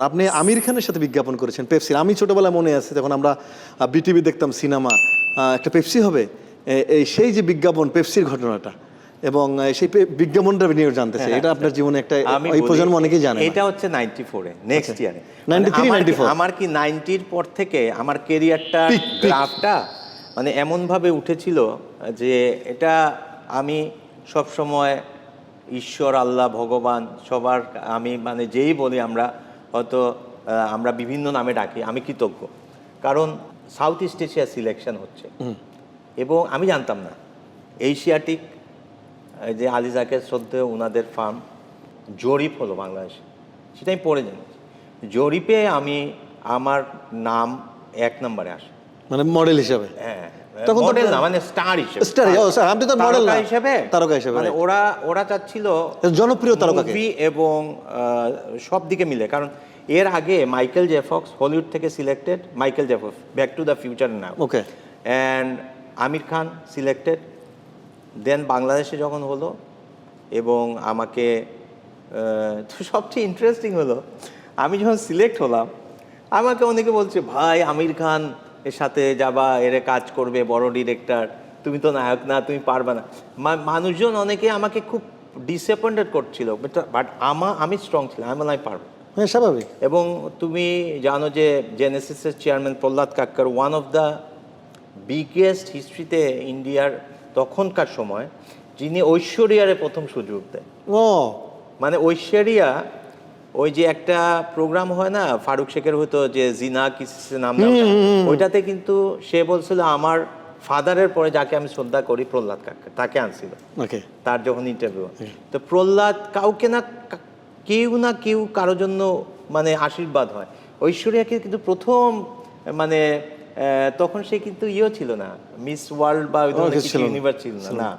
আপনি আমির খানের সাথে বিজ্ঞাপন করেছেন পেপসির। আমি ছোটবেলায় মনে আছে যখন আমরা বিটিভি দেখতাম সিনেমা, একটা পেপসি হবে, এই সেই যে বিজ্ঞাপন পেপসির ঘটনাটা এবং সেই বিজ্ঞাপনটা নিয়ে জানতে চাই। এটা আপনার জীবনে একটা, এই প্রজন্ম অনেকেই জানে না। এটা হচ্ছে 94-এ, নেক্সট ইয়ারে 93, 94 আমার কি 90-র পর থেকে আমার কেরিয়ারটা গ্রাফটা মানে এমনভাবে উঠেছিল যে এটা আমি সব সময় ঈশ্বর, আল্লাহ, ভগবান সবার আমি মানে যেই বলি আমরা হয়তো আমরা বিভিন্ন নামে ডাকি, আমি কৃতজ্ঞ। কারণ সাউথ ইস্ট এশিয়া সিলেকশন হচ্ছে এবং আমি জানতাম না এশিয়াটিক যে আলী জাকের শ্রদ্ধেয় ওনাদের ফার্ম জরিপ হলো বাংলাদেশে, সেটা আমি পড়ে জানি। জরিপে আমি আমার নাম 1 নম্বরে আসে, মানে মডেল হিসাবে। হ্যাঁ, তখন মডেল না মানে স্টার হিসেবে, স্টার। ও স্যার, আপনি তো মডেল না, তারকা হিসেবে। মানে ওরা চাচ্ছিল জনপ্রিয় তারকাকে মুভি এবং সব দিকে মিলে। কারণ এর আগে মাইকেল জে ফক্স হলিউড থেকে selected, Michael J Fox back to the future now, okay, and Aamir Khan selected. Then বাংলাদেশে যখন হলো এবং আমাকে তো সবচেয়ে ইন্টারেস্টিং হলো আমি যখন সিলেক্ট হলাম আমাকে অনেকে বলছে, ভাই আমির খান এর সাথে যাবা, এরে কাজ করবে, বড় ডিরেক্টর, তুমি তো নায়ক না, তুমি পারবা না। মানুষজন অনেকে আমাকে খুব ডিসঅ্যাপয়েন্টেড করছিল, বাট আমি স্ট্রং ছিলাম, আমি পারবো। হ্যাঁ, স্বাভাবিক। এবং তুমি জানো যে জেনেসিসের chairman Prahlad Kakkar one of the biggest হিস্ট্রিতে ইন্ডিয়ার তখনকার সময়, যিনি ঐশ্বরিয়ারে প্রথম সুযোগ দেয়। ও মানে ঐশ্বরিয়া ওই যে একটা প্রোগ্রাম হয় না ফারুক শেখের হতো যে জিনা কিসে নাম, ওইটাতে কিন্তু সে বলছিল আমার ফাদারের পরে যাকে আমি শ্রদ্ধা করি প্রহ্লাদ কাক্কর, তাকে আনছিল তার যখন ইন্টারভিউ। তো প্রহ্লাদ কাউকে না কেউ কারোর জন্য মানে আশীর্বাদ হয়। ঐশ্বরিয়াকে কিন্তু প্রথম মানে তখন সে কিন্তু ছিল না মিস ওয়ার্ল্ড বা ইউনিভার্স ছিল না।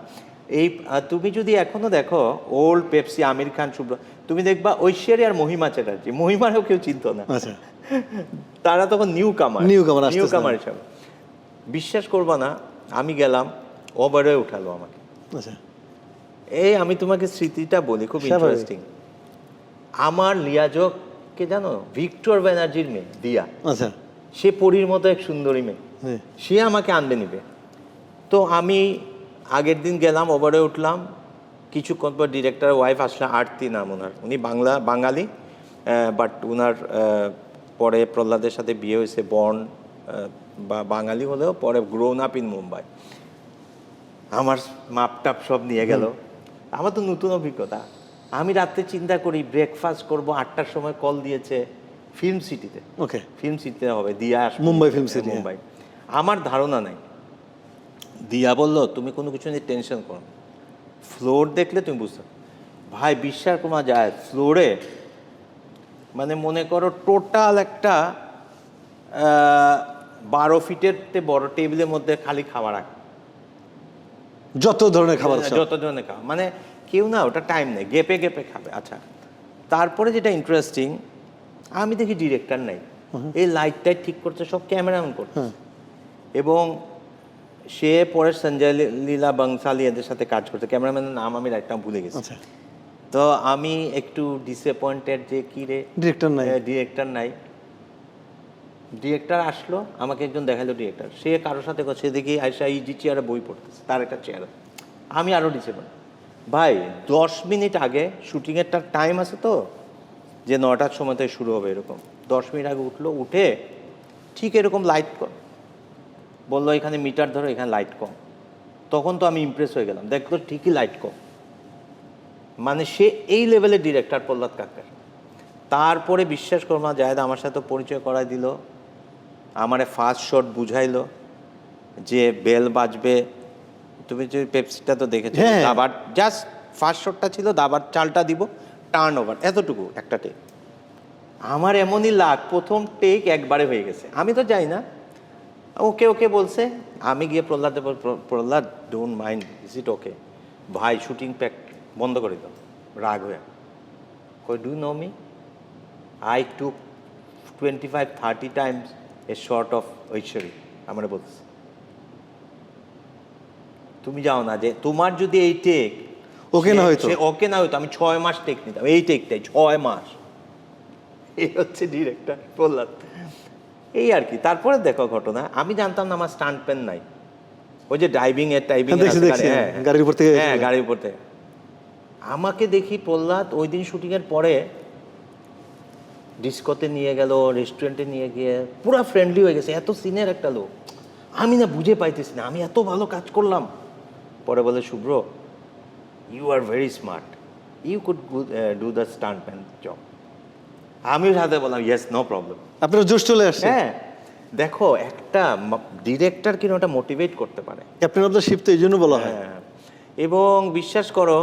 এই তুমি যদি এখনো দেখো ওল্ড পেপসি, আমির খান, শুভ্র, তুমি দেখবা ঐশ্বরিয়া আর মহিমা চ্যাটার্জি, মহিমারও কেউ চিনত না, তারা তখন নিউ কামার হিসাবে। বিশ্বাস করবা না, আমি গেলাম, ওভারে উঠালো আমাকে। এই আমি তোমাকে স্মৃতিটা বলি, খুব ইন্টারেস্টিং। আমার লিয়াজককে জানো, ভিক্টর ব্যানার্জির মেয়ে দিয়া, সে পরীর মতো এক সুন্দরী মেয়ে, সে আমাকে আনবে নিবে। তো আমি আগের দিন গেলাম, ওভারে উঠলাম, কিছুক্ষণ পর ডিরেক্টরের ওয়াইফ আসলে, আরতি নাম ওনার, উনি বাঙালি, বাট ওনার পরে প্রহ্লাদের সাথে বিয়ে হয়েছে, বর্ন বা বাঙালি হলেও পরে গ্রোন আপ ইন মুম্বাই। আমার মাপটাপ সব নিয়ে গেল, আমার তো নতুন অভিজ্ঞতা। আমি রাত্রে চিন্তা করি ব্রেকফাস্ট করব, 8টার সময় কল দিয়েছে ফিল্ম সিটিতে, ফিল্ম সিটিতে হবে, দিয়া আসবে মুম্বাই, ফিল্ম সিটি মুম্বাই। আমার ধারণা নাই। দিয়া বললো তুমি কোনো কিছু নিয়ে টেনশন করো, ফ্লোর দেখলে তুমি বুঝতে। ভাই বিশ্বাস করা যায়, ফ্লোরে মানে মনে করো টোটাল একটা 12 ফিটের বড় টেবিলের মধ্যে খালি খাবার রাখে, যত ধরনের খাবার, মানে কেউ না, ওটা টাইম নেই, গেপে খাবে। আচ্ছা, তারপরে যেটা ইন্টারেস্টিং, আমি দেখি ডিরেক্টর নাই, এই লাইটটাই ঠিক করছে, সব ক্যামেরাম্যান করছে। এবং সে পরে সঞ্জয় লীলা বংশালী এদের সাথে কাজ করছে, ক্যামেরাম্যানের নাম আমি রাইটটা ভুলে গেছি। তো আমি একটু ডিসঅ্যাপয়েন্টেড যে কি রে ডিরেক্টর নাই। ডিরেক্টর আসলো, আমাকে একজন দেখালো ডিরেক্টর, সে কারোর সাথে সে দেখি আয়সা ইজি চেয়ারে বই পড়তেছে, তার একটা চেয়ার। আমি আরও ডিসঅ্যাপয়েন্ট। ভাই 10 মিনিট আগে শুটিংয়ের টাইম আছে তো, যে 9টার সময় থেকে শুরু হবে, এরকম 10 মিনিট আগে উঠলো, উঠে ঠিক এরকম লাইট কর বললো, এখানে মিটার ধরো, এখানে লাইট কম। তখন তো আমি ইমপ্রেস হয়ে গেলাম, দেখলো ঠিকই লাইট কম। মানে সে এই লেভেলের ডিরেক্টর প্রহ্লাদ কাক্কর। তারপরে বিশ্বাস করো না, জায়েদ আমার সাথে পরিচয় করাই দিল, আমারে ফার্স্ট শট বুঝাইলো যে বেল বাজবে। তুমি যে পেপসিটা তো দেখেছো, দাবার জাস্ট ফার্স্ট শটটা ছিল, দাবার চালটা দিব, টার্ন ওভার, এতটুকু একটা টেক। আমার এমনই লাগ, প্রথম টেক একবারে হয়ে গেছে। আমি তো যাই না, ওকে বলছে। আমি গিয়ে Prahlad don't mind, is it okay? ভাই শুটিং প্যাক বন্ধ করে দাও, রাগ হয়ে। কই do know me? I took 25-30 times a shot of Aishwarya, আমার বলতেছে। তুমি যাও না, যে তোমার যদি এই টেক ওকে না হইতো আমি 6 মাস টেক নিতাম, এই টেকটাই 6 মাস। এই হচ্ছে ডিরেক্টর প্রহ্লাদ। এই আর কি। তারপরে দেখো ঘটনা, আমি জানতাম না আমার স্টান্ট পেন নাই। ওই যে ডাইভিং দেখছি, গাড়ির উপর থেকে হ্যাঁ গাড়ির উপর থেকে আমাকে দেখি প্রহ্লাদ ওই দিন শুটিংয়ের পরে ডিস্কোতে নিয়ে গেল, রেস্টুরেন্টে নিয়ে গিয়ে পুরো ফ্রেন্ডলি হয়ে গেছে। এত সিনের একটা লোক, আমি না বুঝে পাইতেছি না আমি এত ভালো কাজ করলাম। পরে বলে, Shubhra, you are very smart, you could do the stuntman job. আমি সাথে বললাম, ইয়েস, নো প্রবলেম। আপনার জোশ চলে আসছে। হ্যাঁ, দেখো একটা ডিরেক্টর কিনা ওটা মোটিভেট করতে পারে। ক্যাপ্টেন অফ দ্য শিপ তো এই জন্য বলা হয়। হ্যাঁ, এবং বিশ্বাস করো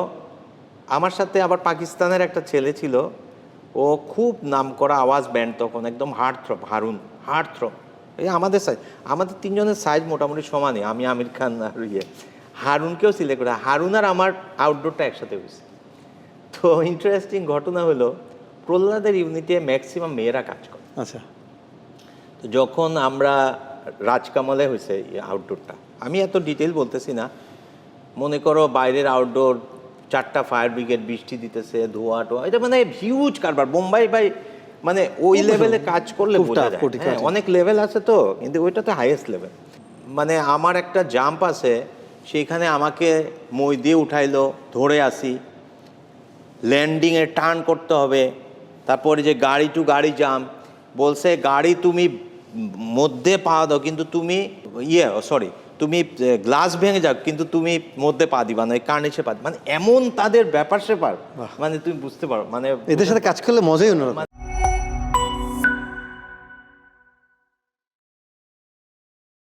আমার সাথে আবার পাকিস্তানের একটা ছেলে ছিল, ও খুব নামকরা আওয়াজ ব্যান্ড তখন, একদম হার্ট থ্রব, হার্ট থ্রব। এই আমাদের সাইজ, আমাদের তিনজনের সাইজ মোটামুটি সমানই, আমি আমির খান আর হারুনকেও সিলেক্ট করে, হারুন আর আমার আউটডোরটা একসাথে হয়েছে। তো ইন্টারেস্টিং ঘটনা হলো, প্রহ্লাদের ইউনিটে ম্যাক্সিমাম মেয়েরা কাজ করে। আচ্ছা, তো যখন আমরা রাজকামলে হয়েছে আউটডোরটা, আমি এত ডিটেল বলতেছি না, মনে করো বাইরের আউটডোর, 4টা ফায়ার ব্রিগেড, বৃষ্টি দিতেছে, ধোয়া টোয়া, এটা মানে হিউজ কারবার। বোম্বাই ভাই মানে ওই লেভেলে কাজ করলে খুব বোঝা tough, যায়। কঠিন, হ্যাঁ, কঠিন। অনেক লেভেল আছে তো, কিন্তু ওইটাতে হাইয়েস্ট লেভেল। মানে আমার একটা জাম্প আছে, সেইখানে আমাকে মই দিয়ে উঠাইলো, ধরে আসি, ল্যান্ডিংয়ে টার্ন করতে হবে, তারপরে যে গাড়ি টু গাড়ি জাম্প, বলছে গাড়ি তুমি মধ্যে পা দাও, কিন্তু তুমি তুমি গ্লাস ভেঙে যাও, কিন্তু তুমি মধ্যে পা দিবা না, কার্নিশে পা, মানে এমন তাদের ব্যাপার স্যাপার, মানে তুমি বুঝতে পারো, মানে এদের সাথে কাজ করলে মজাই অন্যরকম।